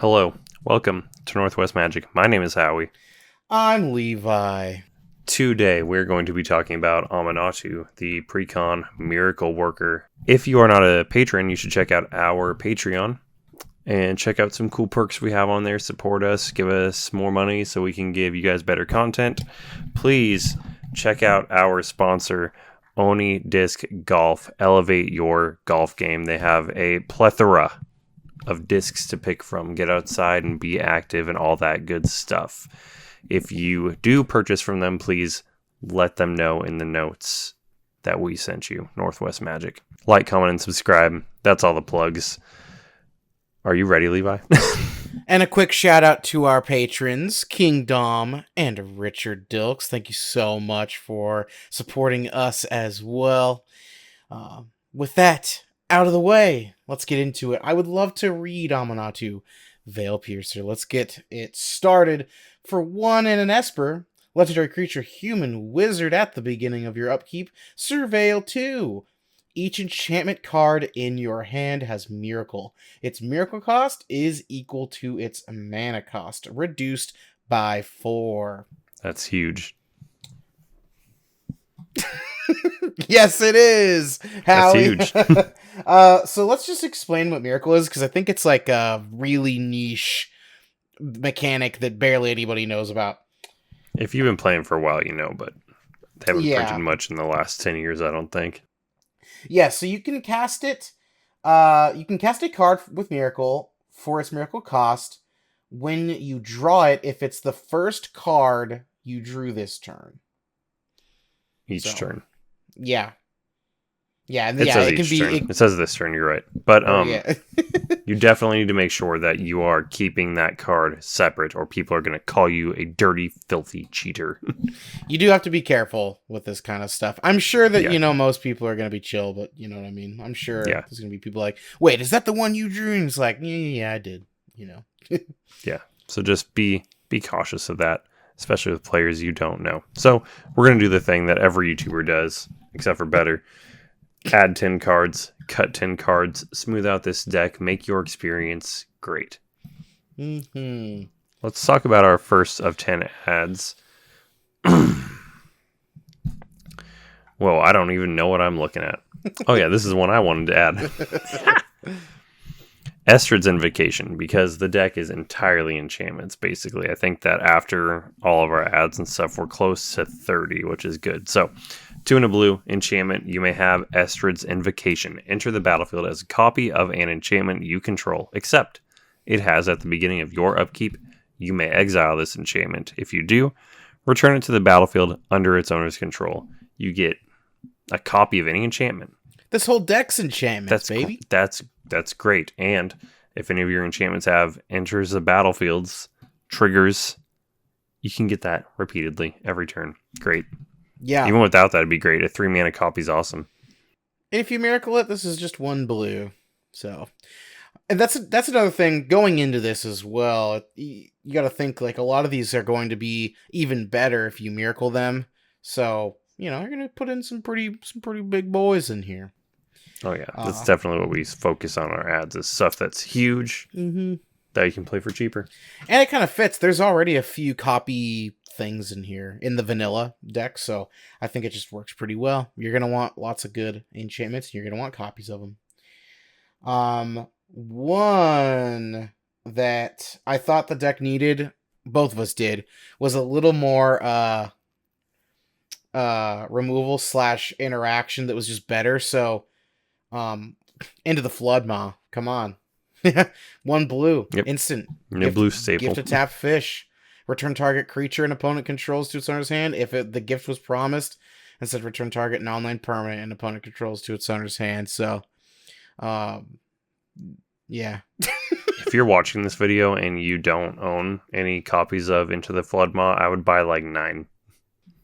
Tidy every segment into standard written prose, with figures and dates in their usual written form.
Hello, welcome to Northwest Magic. My name is Howie. I'm Levi. Today we're going to be talking about Aminatou, the Precon Miracle Worker. If you are not a patron, you should check out our Patreon and check out some cool perks we have on there. Support us, give us more money so we can give you guys better content. Please check out our sponsor, Oni Disc Golf. Elevate your golf game. They have a plethora of discs to pick from. Get outside and be active and all that good stuff. If you do purchase from them, please let them know in the notes that we sent you, Northwest Magic. Like, comment, and subscribe. That's all the plugs. Are you ready, Levi? And a quick shout out to our patrons, King Dom and Richard Dilkes. Thank you so much for supporting us as well. With that out of the way, let's get into it. I would love to read Aminatou, Veil Piercer. Let's get it started. For 1 and an Esper, legendary creature, human wizard at the beginning of your upkeep, Surveil 2. Each enchantment card in your hand has Miracle. Its Miracle cost is equal to its mana cost, reduced by 4. That's huge. Yes, it is. That's Howie. huge. So let's just explain what Miracle is, because I think it's like a really niche mechanic that barely anybody knows about. If you've been playing for a while, you know, but they haven't Yeah. printed much in the last 10 years, I don't think. Yeah, so you can cast it. You can cast a card with Miracle for its Miracle cost when you draw it if it's the first card you drew this turn. Each turn. Yeah. Yeah, It yeah, says it can each be. turn. It says this turn, you're right. But Yeah. you definitely need to make sure that you are keeping that card separate, or people are going to call you a dirty, filthy cheater. You do have to be careful with this kind of stuff. I'm sure that, Yeah. most people are going to be chill, but you know what I mean? I'm sure Yeah. there's going to be people like, wait, is that the one you drew? And it's like, yeah, I did, Yeah. So just be cautious of that, especially with players you don't know. So we're going to do the thing that every YouTuber does, except for better. Add 10 cards, cut 10 cards, smooth out this deck, make your experience great. Mm-hmm. Let's talk about our first of 10 ads. Whoa, I don't even know what I'm looking at. Oh yeah, this is one I wanted to add. Estrid's Invocation, because the deck is entirely enchantments, basically. I think that after all of our ads and stuff, we're close to 30, which is good. So, 2 and a blue, enchantment. You may have Estrid's Invocation. Enter the battlefield as a copy of an enchantment you control, except it has at the beginning of your upkeep. You may exile this enchantment. If you do, return it to the battlefield under its owner's control. You get a copy of any enchantment. This whole deck's enchantments, baby. That's great. And if any of your enchantments have enters the battlefields, triggers, you can get that repeatedly every turn. Great. Yeah. Even without that, it'd be great. A 3 mana copy's awesome. If you Miracle it, this is just 1 blue. So, and that's another thing going into this as well. You got to think like a lot of these are going to be even better if you Miracle them. So, you're going to put in some pretty big boys in here. Oh yeah, that's definitely what we focus on our ads, is stuff that's huge that you can play for cheaper. And it kind of fits. There's already a few copy things in here in the vanilla deck, so I think it just works pretty well. You're going to want lots of good enchantments, and you're going to want copies of them. One that I thought the deck needed, both of us did, was a little more removal / interaction that was just better. So Into the Flood Maw. Come on. 1 blue. Yep. Instant. New blue staple. Gift a tap fish. Return target creature an opponent controls to its owner's hand. If the gift was promised, instead return target non-land permanent an opponent controls to its owner's hand. So, yeah. If you're watching this video and you don't own any copies of Into the Flood Maw, I would buy like 9.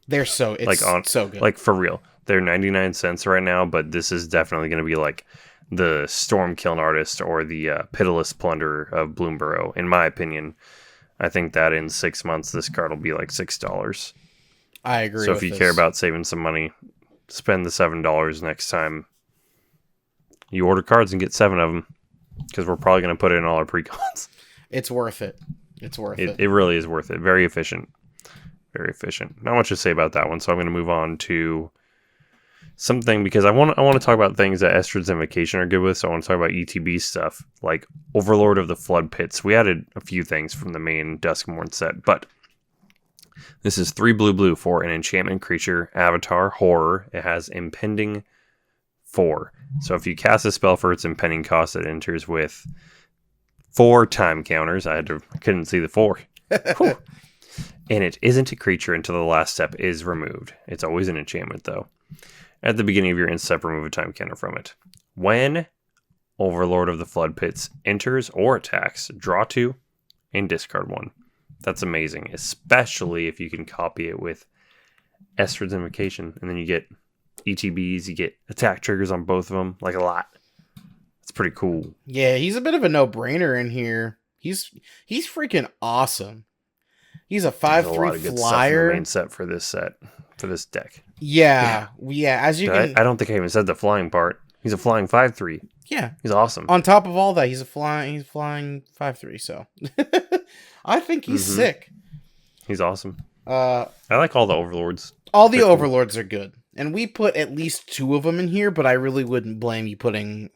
They're so so good. Like for real. They're 99 cents right now, but this is definitely going to be like the Stormkiln Artist or the Pitiless Plunderer of Bloomborough, in my opinion. I think that in 6 months, this card will be like $6. I agree. So if you care about saving some money, spend the $7 next time you order cards and get 7 of them, because we're probably going to put it in all our precons. It's worth it. It's worth it. It really is worth it. Very efficient. Very efficient. Not much to say about that one, so I'm going to move on to something because I want to talk about things that Estrid's Invocation are good with. So I want to talk about ETB stuff like Overlord of the Flood Pits. We added a few things from the main Duskmourn set, but this is 3 blue for an enchantment creature, Avatar, Horror. It has Impending 4. So if you cast a spell for its impending cost, it enters with 4 time counters. I couldn't see the 4. And it isn't a creature until the last step is removed. It's always an enchantment, though. At the beginning of your end step, remove a time counter from it. When Overlord of the Flood Pits enters or attacks, draw 2 and discard 1. That's amazing, especially if you can copy it with Estrid's Invocation, and then you get ETBs, you get attack triggers on both of them, like a lot. It's pretty cool. Yeah, he's a bit of a no-brainer in here. He's freaking awesome. He's a 5/3 There's a lot of good stuff in flyer. the main set for this deck. Yeah. As you can, I don't think I even said the flying part. He's a flying 5/3. yeah. He's awesome. On top of all that, he's flying 5/3. So I think he's sick. He's awesome. I like all the overlords. All the They're cool. overlords are good, and we put at least 2 of them in here. But I really wouldn't blame you putting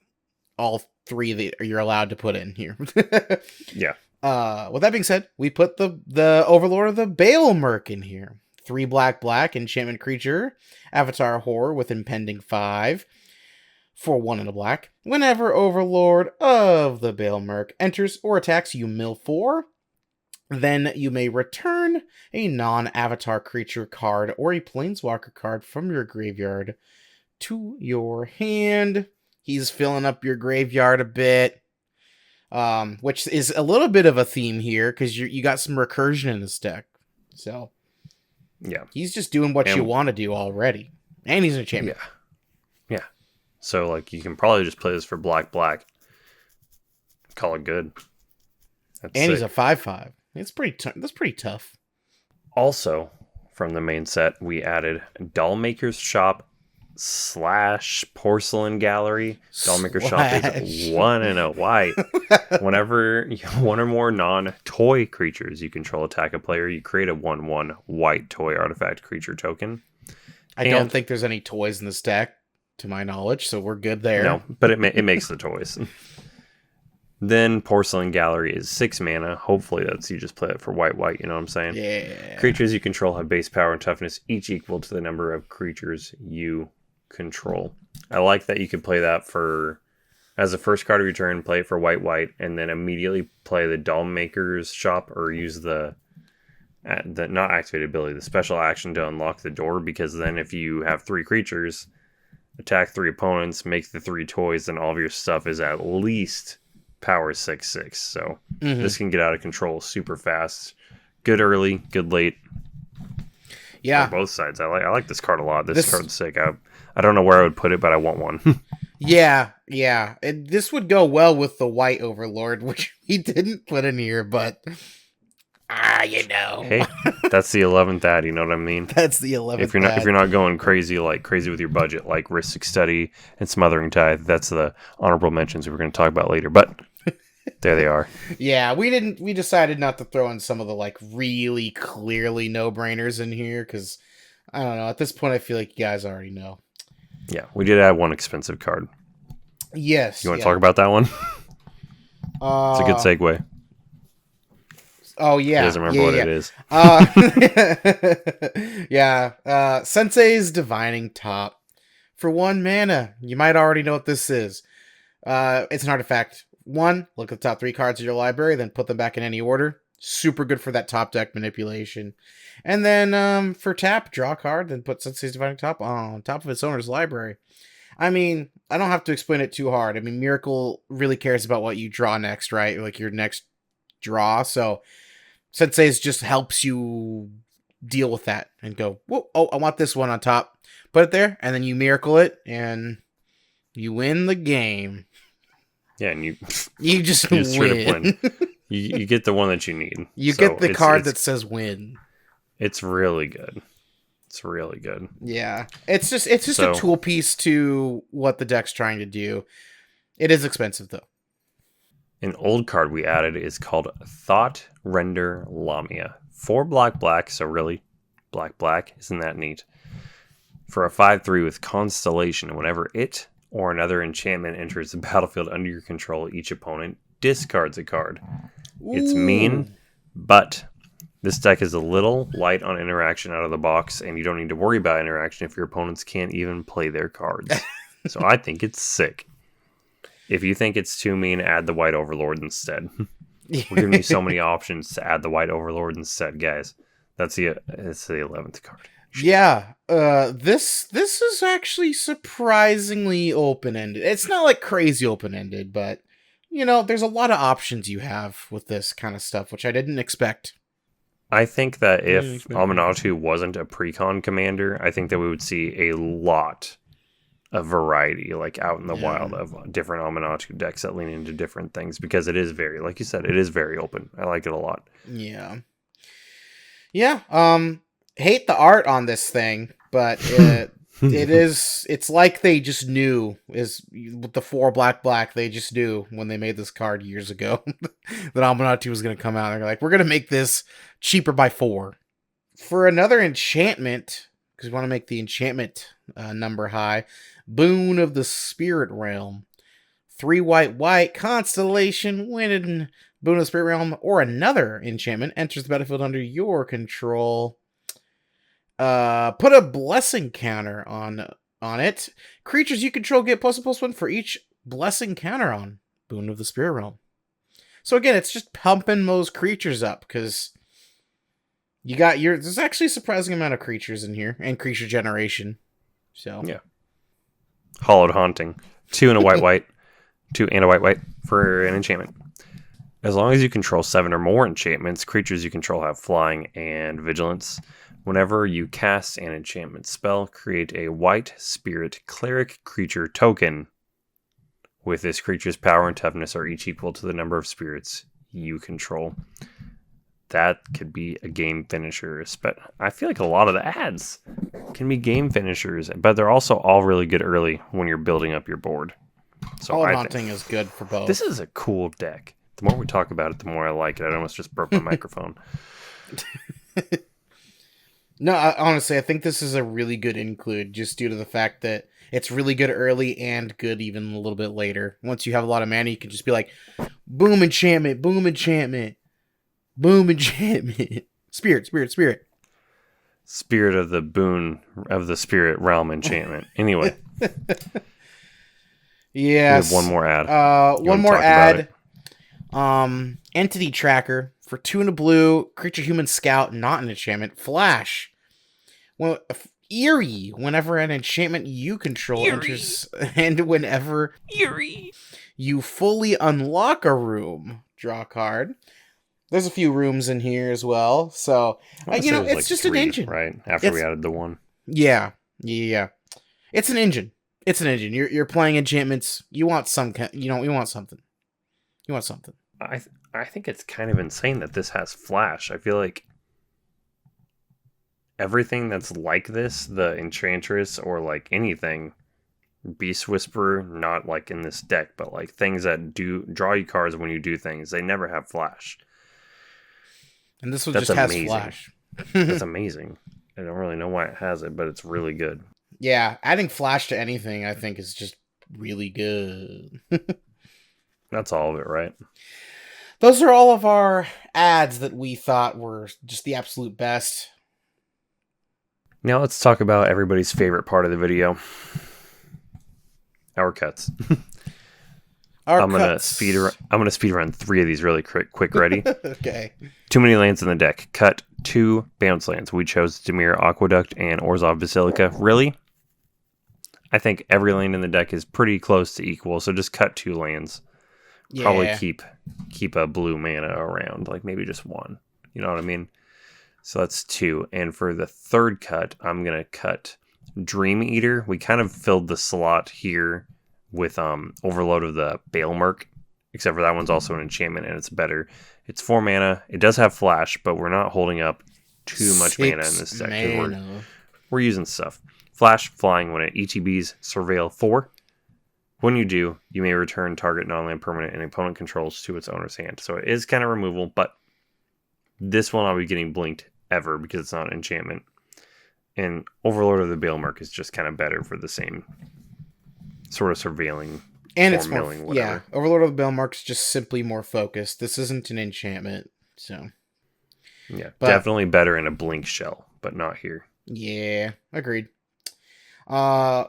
all 3 that you're allowed to put in here. Yeah. With that being said, we put the Overlord of the Bale Merc in here. 3 black enchantment creature, Avatar Horror with Impending 5 for 1 and a black. Whenever Overlord of the Bale Merc enters or attacks, you mill 4. Then you may return a non-Avatar creature card or a Planeswalker card from your graveyard to your hand. He's filling up your graveyard a bit. Which is a little bit of a theme here because you got some recursion in this deck. So, yeah, he's just doing what you want to do already, and he's an enchantment. Yeah. So like you can probably just play this for black. Call it good. And he's a 5/5. It's that's pretty tough. Also, from the main set, we added Dollmaker's Shop / Porcelain Gallery. Dollmaker's Shop is 1 and a white. Whenever 1 or more non-toy creatures you control attack a player, you create a 1/1 white toy artifact creature token. I don't think there's any toys in this deck, to my knowledge, so we're good there. No, but it makes the toys. Then Porcelain Gallery is 6 mana. Hopefully that's you just play it for white, you know what I'm saying? Yeah. Creatures you control have base power and toughness, each equal to the number of creatures you control. I like that you can play that for as a first card of your turn, play it for white, and then immediately play the Dollmaker's Shop or use the not activated ability, the special action to unlock the door, because then if you have 3 creatures, attack 3 opponents, make the 3 toys, then all of your stuff is at least power 6/6. So this can get out of control super fast. Good early, good late. Yeah. On both sides. I like this card a lot. This card's sick. I don't know where I would put it, but I want one. Yeah. This would go well with the white Overlord, which he didn't put in here, but Hey, that's the 11th ad, you know what I mean? That's the 11th. If you're not going crazy with your budget, like Rhystic Study and Smothering Tithe, that's the honorable mentions we were going to talk about later. But there they are. Yeah, we decided not to throw in some of the like really clearly no-brainers in here because I don't know. At this point, I feel like you guys already know. Yeah, we did add one expensive card. Yes. You want to talk about that one? It's a good segue. Oh, yeah. He doesn't remember what it is. Yeah. Sensei's Divining Top. For 1 mana. You might already know what this is. It's an artifact. 1, look at the top 3 cards of your library, then put them back in any order. Super good for that top deck manipulation. And then for tap, draw a card, then put Sensei's Divining Top on top of its owner's library. I mean, I don't have to explain it too hard. I mean, Miracle really cares about what you draw next, right? Like your next draw. So Sensei's just helps you deal with that and go, whoa, oh, I want this one on top. Put it there, and then you Miracle it, and you win the game. Yeah, and you just win. You get the one that you need. You get the card that says win. It's really good. It's really good. Yeah. It's just a tool piece to what the deck's trying to do. It is expensive though. An old card we added is called Thought Render Lamia. 4 black, so really black. Isn't that neat? For a 5/3 with Constellation, whenever it or another enchantment enters the battlefield under your control, each opponent discards a card. It's mean, but this deck is a little light on interaction out of the box, and you don't need to worry about interaction if your opponents can't even play their cards. So I think it's sick. If you think it's too mean, add the White Overlord instead. We're giving you so many options to add the White Overlord instead, guys. It's the 11th card. Yeah, this is actually surprisingly open-ended. It's not like crazy open-ended, but there's a lot of options you have with this kind of stuff, which I didn't expect. I think that if Aminatou wasn't a Precon commander, I think that we would see a lot of variety, like out in the wild, of different Aminatou decks that lean into different things, because it is very, like you said, it is very open. I like it a lot. Yeah. Hate the art on this thing, but it's like they just knew, is with the 4 black, they just knew when they made this card years ago that Aminatou was going to come out. They're like, we're going to make this cheaper by 4. For another enchantment, because we want to make the enchantment number high, Boon of the Spirit Realm. 3 white, Constellation, when Boon of the Spirit Realm or another enchantment enters the battlefield under your control, put a blessing counter on it. Creatures you control get +1/+1 for each blessing counter on Boon of the Spirit Realm. So again, it's just pumping those creatures up, because there's actually a surprising amount of creatures in here, and creature generation. So yeah. Hollowed Haunting. 2 and a white. 2 and a white for an enchantment. As long as you control 7 or more enchantments, creatures you control have flying and vigilance. Whenever you cast an enchantment spell, create a white spirit cleric creature token. With this creature's power and toughness are each equal to the number of spirits you control. That could be a game finisher. But I feel like a lot of the ads can be game finishers, but they're also all really good early when you're building up your board. So Haunting is good for both. This is a cool deck. The more we talk about it, the more I like it. I almost just broke my microphone. No, honestly, I think this is a really good include, just due to the fact that it's really good early and good even a little bit later. Once you have a lot of mana, you can just be like, boom enchantment, boom enchantment, boom enchantment. Spirit. Spirit of the Boon of the Spirit Realm enchantment. Anyway. Yes. We have one more ad. One more ad. Entity Tracker. For 2 and a blue, creature human scout, not an enchantment. Flash. Well, Eerie. Whenever an enchantment you control enters, and whenever you fully unlock a room, draw a card. There's a few rooms in here as well, so it's like just 3, an engine, right? After we added the 1. Yeah. It's an engine. You're playing enchantments. You want some. You want something. I think it's kind of insane that this has flash. I feel like everything that's like this, the Enchantress or like anything, Beast Whisperer, not like in this deck, but like things that do draw you cards when you do things, they never have flash. And this one just has flash. That's amazing. I don't really know why it has it, but it's really good. Yeah, adding flash to anything, I think, is just really good. That's all of it, right? Those are all of our ads that we thought were just the absolute best. Now let's talk about everybody's favorite part of the video. Our cuts. I'm gonna speed run 3 of these really quick. Ready? Okay. Too many lands in the deck. Cut 2 bounce lands. We chose Dimir Aqueduct and Orzhov Basilica. Really? I think every land in the deck is pretty close to equal, so just cut 2 lands. Yeah. Probably keep a blue mana around, like maybe just 1. You know what I mean? So that's 2. And for the third cut, I'm gonna cut Dream Eater. We kind of filled the slot here with Overload of the Baelmerk, except for that one's also an enchantment and it's better. It's 4 mana. It does have flash, but we're not holding up too much mana in this deck. We're using stuff. Flash, flying when it ETBs, Surveil 4. When you do, you may return target non-land permanent and opponent controls to its owner's hand. So it is kind of removal, but this will not be getting blinked ever because it's not an enchantment. And Overlord of the Bailmark is just kind of better for the same sort of surveilling and or it's more, milling, whatever. yeah. Overlord of the Bailmark's just simply more focused. This isn't an enchantment, so Yeah, but, definitely better in a blink shell, but not here. Yeah, agreed. And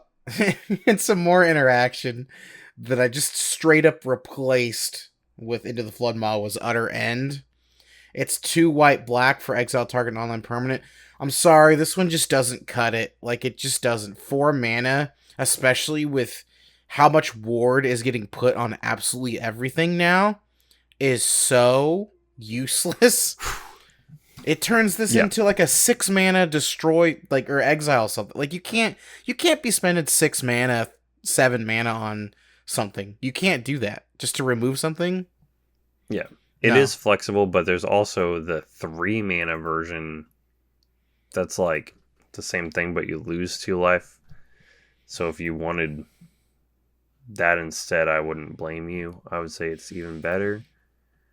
some more interaction that I just straight up replaced with Into the Flood Maw was Utter End. It's 2 white black for exile target non-land permanent. I'm sorry, this one just doesn't cut it. Like, it just doesn't. 4 mana, especially with how much ward is getting put on absolutely everything now, is so useless. It turns this into like a 6 mana destroy, like, or exile something. Like, you can't be spending 6 mana, 7 mana on something. You can't do that just to remove something. Yeah, it is flexible, but there's also the 3 mana version that's like the same thing, but you lose 2 life. So if you wanted that instead, I wouldn't blame you. I would say it's even better.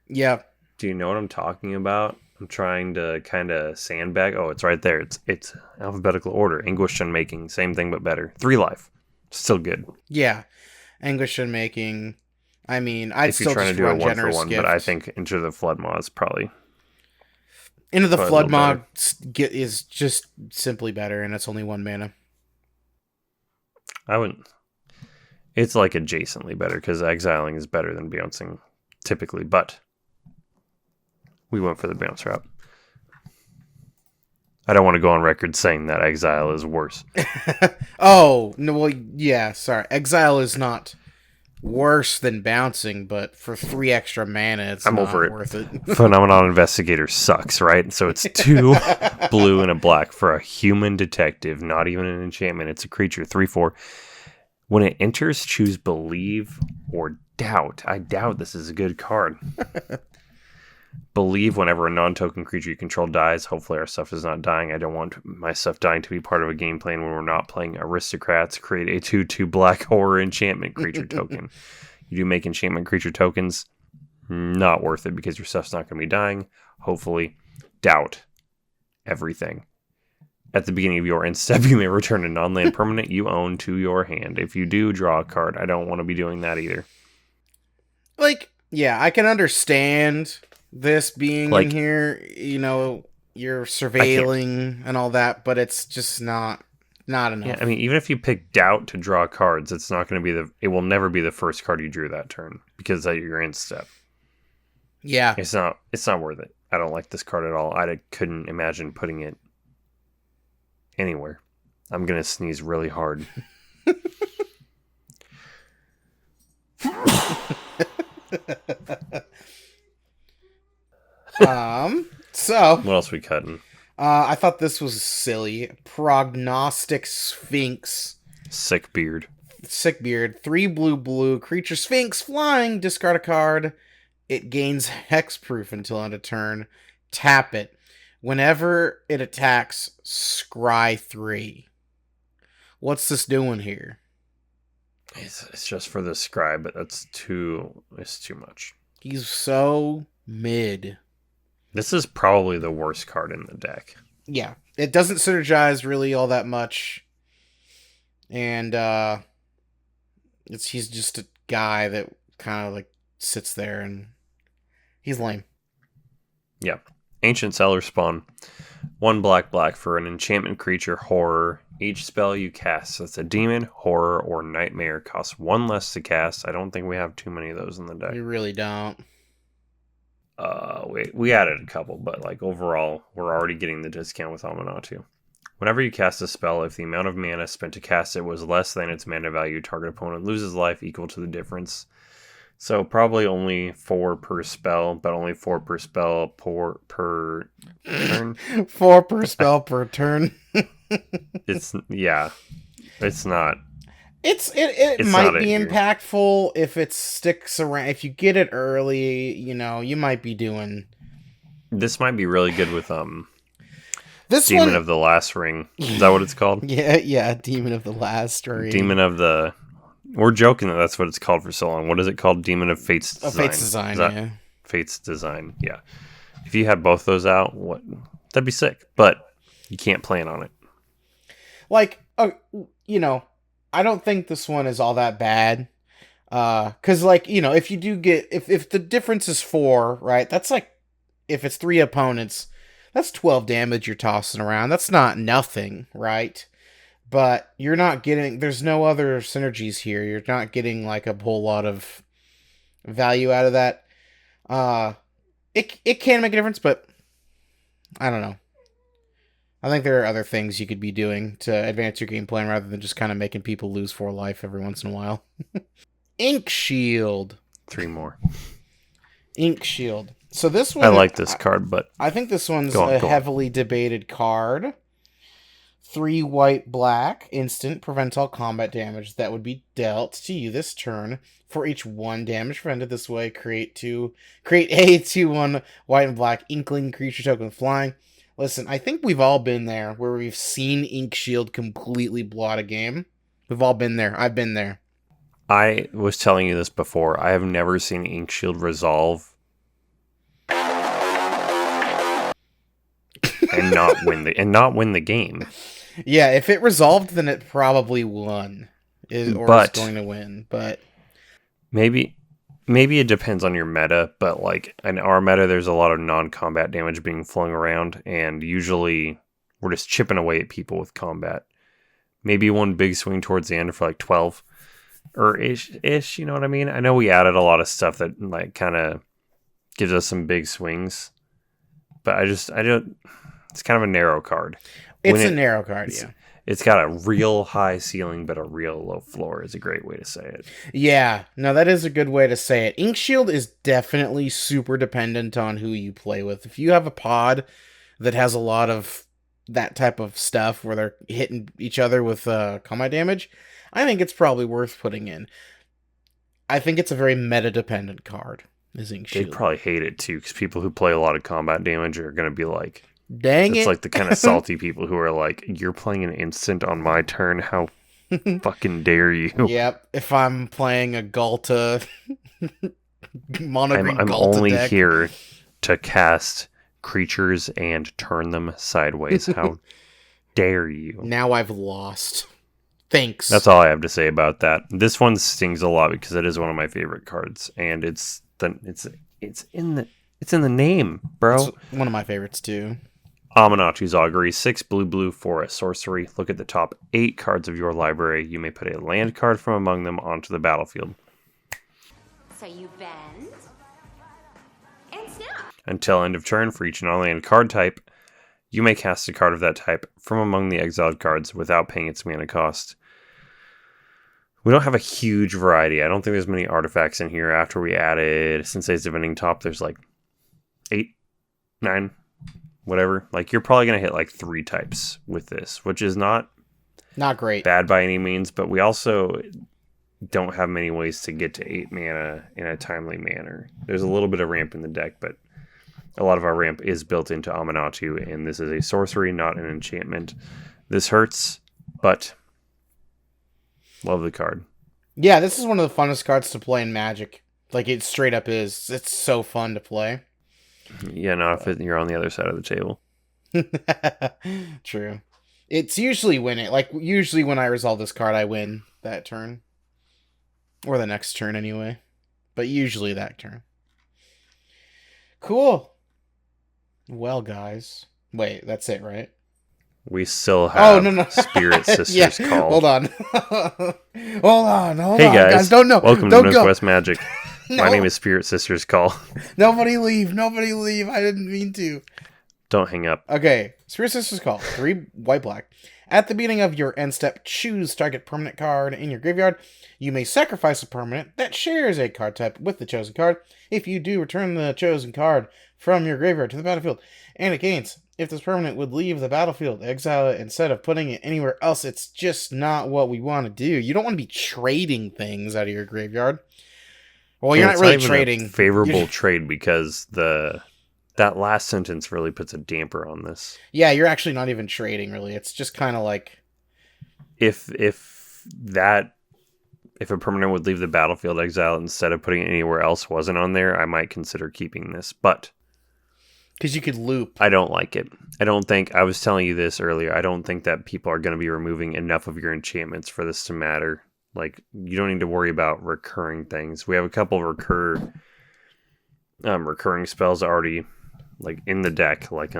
Yeah. Do you know what I'm talking about? I'm trying to kind of sandbag. Oh, it's right there. It's alphabetical order. Anguish Unmaking. Same thing, but better. 3 life. Still good. Yeah. Anguish Unmaking. I mean, I'd if you're still trying just to do a run 1 for 1, Gift. but I think Into the Flood Maw is probably... Into the Flood Maw is just simply better, and it's only 1 mana. I wouldn't... It's like adjacently better, because exiling is better than bouncing, typically, but... We went for the bounce route. I don't want to go on record saying that exile is worse. Oh, no, well, yeah, sorry. Exile is not worse than bouncing, but for 3 extra mana, it's not worth it. Phenomenon Investigator sucks, right? So it's 2 blue and a black for a human detective, not even an enchantment. It's a creature, 3/4. When it enters, choose Believe or Doubt. I doubt this is a good card. Believe whenever a non-token creature you control dies. Hopefully our stuff is not dying. I don't want my stuff dying to be part of a game plan when we're not playing Aristocrats. Create a 2/2 black horror enchantment creature token. You do make enchantment creature tokens. Not worth it because your stuff's not going to be dying. Hopefully. Doubt everything. At the beginning of your end step, you may return a non-land permanent you own to your hand. If you do, draw a card. I don't want to be doing that either. Like, yeah, I can understand this being in here, you know, you're surveilling and all that, but it's just not enough. Yeah, I mean, even if you pick Doubt to draw cards, it's not going to be it will never be the first card you drew that turn because that your end step. Yeah. It's not worth it. I don't like this card at all. I couldn't imagine putting it anywhere. I'm going to sneeze really hard. So what else we cutting? I thought this was silly. Prognostic Sphinx. Sick beard. 3 blue. Creature Sphinx flying. Discard a card. It gains hexproof until end of turn. Tap it. Whenever it attacks, scry 3. What's this doing here? It's just for the scry, but it's too much. He's so mid. This is probably the worst card in the deck. Yeah. It doesn't synergize really all that much. And he's just a guy that kind of like sits there and he's lame. Yeah. Ancient Seller Spawn. 1 black for an enchantment creature horror. Each spell you cast that's a demon, horror, or nightmare costs 1 less to cast. I don't think we have too many of those in the deck. We really don't. We added a couple, but like overall, we're already getting the discount with Aminatou. Whenever you cast a spell, if the amount of mana spent to cast it was less than its mana value, target opponent loses life equal to the difference. So probably only 4 per spell, but only 4 per spell per turn. 4 per spell per turn. It's not. It might be impactful if it sticks around. If you get it early, you know, you might be doing. This might be really good with this Demon one... of the Last Ring. Is that what it's called? Yeah, Demon of the Last Ring. Demon of the We're joking that that's what it's called for so long. What is it called? Demon of Fate's Design. Fate's Design, yeah. Fate's Design, yeah. If you had both those out, that'd be sick. But you can't plan on it. Like, you know, I don't think this one is all that bad. Because, like, you know, if you do get... If the difference is 4, right? That's like... If it's 3 opponents, that's 12 damage you're tossing around. That's not nothing, right? But you're not getting... There's no other synergies here. You're not getting, like, a whole lot of value out of that. It can make a difference, but I don't know. I think there are other things you could be doing to advance your game plan rather than just kind of making people lose 4 life every once in a while. Ink Shield. 3 more. Ink Shield. So this one... I like this card, but... I think this one's a heavily debated card. 3 white, black, instant, prevent all combat damage that would be dealt to you this turn. For each 1 damage prevented this way, create a 2/1 white and black inkling creature token with flying. Listen, I think we've all been there where we've seen Ink Shield completely blow out a game. We've all been there. I've been there. I was telling you this before. I have never seen Ink Shield resolve and not win the game. Yeah, if it resolved, then it probably won, is going to win. But maybe it depends on your meta. But like in our meta, there's a lot of non-combat damage being flung around, and usually we're just chipping away at people with combat. Maybe one big swing towards the end for like 12 or ish. You know what I mean? I know we added a lot of stuff that like kind of gives us some big swings, but I don't. It's kind of a narrow card. It's a narrow card, yeah. It's got a real high ceiling, but a real low floor is a great way to say it. Yeah, no, that is a good way to say it. Ink Shield is definitely super dependent on who you play with. If you have a pod that has a lot of that type of stuff where they're hitting each other with combat damage, I think it's probably worth putting in. I think it's a very meta-dependent card, is Ink Shield. They'd probably hate it, too, because people who play a lot of combat damage are going to be like... Dang it. It's like the kind of salty people who are like, you're playing an instant on my turn, how fucking dare you? Yep, if I'm playing a Galta, mono-green I'm Galta only deck. here to cast creatures and turn them sideways. How dare you? Now I've lost. Thanks. That's all I have to say about that. This one stings a lot because it is one of my favorite cards, and it's in the name, bro. It's one of my favorites too. Aminatou's Augury, 6 blue for a sorcery. Look at the top 8 cards of your library. You may put a land card from among them onto the battlefield. So you bend and snap. Until end of turn, for each non-land card type, you may cast a card of that type from among the exiled cards without paying its mana cost. We don't have a huge variety. I don't think there's many artifacts in here. After we added Sensei's Divining Top, there's like 8, 9, whatever. Like, you're probably going to hit like 3 types with this, which is not great, bad by any means, but we also don't have many ways to get to 8 mana in a timely manner. There's a little bit of ramp in the deck, but a lot of our ramp is built into Aminatou, and this is a sorcery, not an enchantment. This hurts, but love the card. Yeah, this is one of the funnest cards to play in Magic. Like, it straight up is. It's so fun to play. Yeah, not if you're on the other side of the table. True. It's usually when I resolve this card, I win that turn. Or the next turn, anyway. But usually that turn. Cool. Well, guys. Wait, that's it, right? We still have no. Spirit Sisters Yeah, Call. Hold on. hold on. Hey, guys. Don't know. Welcome Don't to go. Northwest Magic. No. My name is Spirit Sisters Call. Nobody leave. I didn't mean to. Don't hang up. Okay. Spirit Sisters Call. 3 white black. At the beginning of your end step, choose target permanent card in your graveyard. You may sacrifice a permanent that shares a card type with the chosen card. If you do, return the chosen card from your graveyard to the battlefield. And it gains. If this permanent would leave the battlefield, exile it instead of putting it anywhere else. It's just not what we want to do. You don't want to be trading things out of your graveyard. Well, you're not really trading. A favorable trade because that last sentence really puts a damper on this. Yeah, you're actually not even trading, really. It's just kind of like... If that if a permanent would leave the battlefield exile instead of putting it anywhere else wasn't on there, I might consider keeping this. But Because you could loop. I don't like it. I was telling you this earlier, I don't think that people are going to be removing enough of your enchantments for this to matter. Like, you don't need to worry about recurring things. We have a couple of recurring spells already, like, in the deck, like,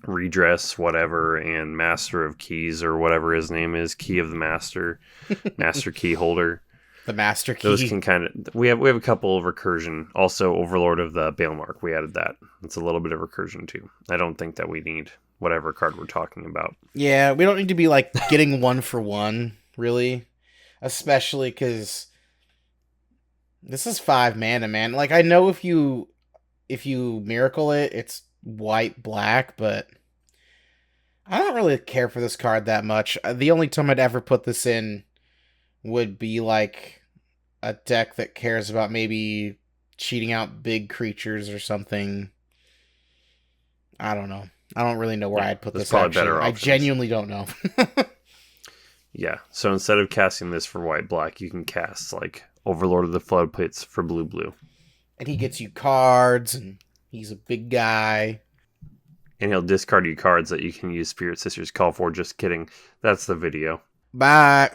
Redress, whatever, and Master of Keys, or whatever his name is, Key of the Master, Master Key Holder. The Master Key. Those can kind of... We have a couple of recursion. Also, Overlord of the Balemark, we added that. It's a little bit of recursion, too. I don't think that we need whatever card we're talking about. Yeah, we don't need to be, like, getting 1-for-1, really. Especially because this is 5 mana, man. Like, I know if you miracle it, it's white-black, but I don't really care for this card that much. The only time I'd ever put this in would be, like, a deck that cares about maybe cheating out big creatures or something. I don't know. I don't really know where I'd put this, probably actually. better I options. genuinely don't know. Yeah, so instead of casting this for white-black, you can cast, like, Overlord of the Floodpits for blue-blue. And he gets you cards, and he's a big guy. And he'll discard you cards that you can use Spirit Sisters Call for. Just kidding. That's the video. Bye.